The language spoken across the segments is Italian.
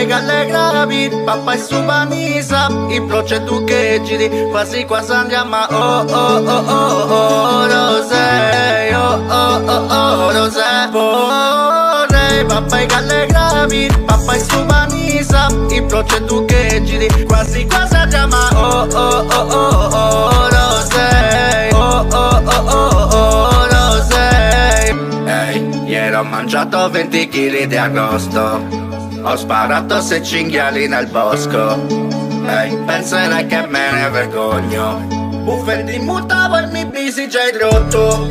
papà che alle gravi, papà è su panisa, i proceduri che giri, quasi quasi andiamo a oh oh oh oh oh, rosé, oh oh oh oh, rosé, vorrei, papà che alle gravi, papà è su panisa, i proceduri che giri, quasi quasi andiamo a oh oh oh oh oh, rosé, oh oh oh oh oh, rosé. Ehi, ieri ho mangiato 20 kg di agosto, ho sparato 6 cinghiali nel bosco. Ehi, penserai che me ne vergogno. Buffe di mutavo e mi bisi già rotto.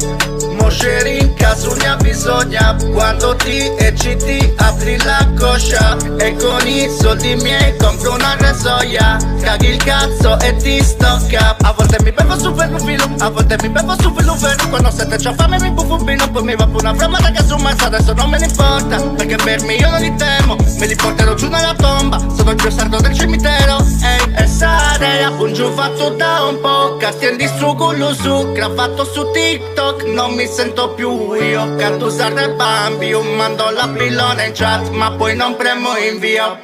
Mosceri in caso ne ha bisogno. Quando ti e CT apri la coscia, e con i soldi miei compro una rasoia. Caghi il cazzo e ti stocca. A volte mi bevo su per un filo, a volte mi bevo su per un ferro. Quando sento c'ho fame mi buffo un vino, poi mi va per una framata che su mazza. Adesso non me ne importa, perché per me io non li temo. Me li porterò giù nella tomba, sono il più sardo del cimitero. Ehi, e sarei un giù fatto da un po'. Castien di su cullo su, gravato su TikTok. Non mi sento più io, canto usare il bambi. Io mando la pillona in chat, ma poi non premo invio.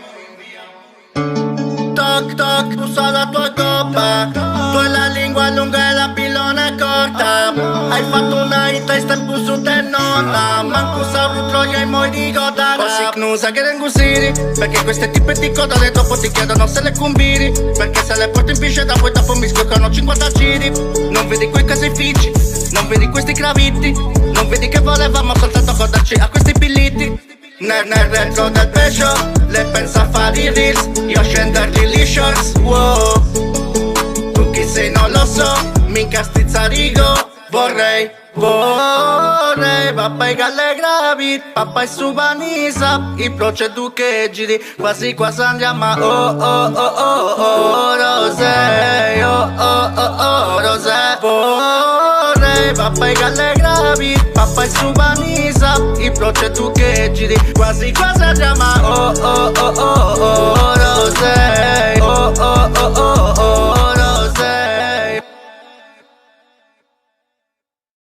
Toc toc, usa la tua coppa. Tu hai la lingua lunga e la pillona corta. Hai fatto una hit e stai più su te nonna. Manco sa un troia e moi di godara. Così knusa che rengusiri, perché queste tipe ti codano e dopo ti chiedono se le combini. Perché se le porti in piscina poi dopo mi scoccano 50 giri. Non vedi quei caseifici, non vedi questi gravitti. Non vedi che volevamo soltanto goderci a questi pilliti. Nel retro del Peugeot, lei pensa a fare i reels, io scendergli gli shorts, wow. Tu chi sei non lo so, minchia stizzarigo. Vorrei, papà che alle gravi, papà è su panisa, i proceduri che giri, quasi quasi andiamo a oh oh oh oh oh, rosé, oh oh oh oh, rosé. Vorrei, papà che alle gravi, papà è su panisa, i proceduri che giri, quasi quasi andiamo a oh oh oh oh oh.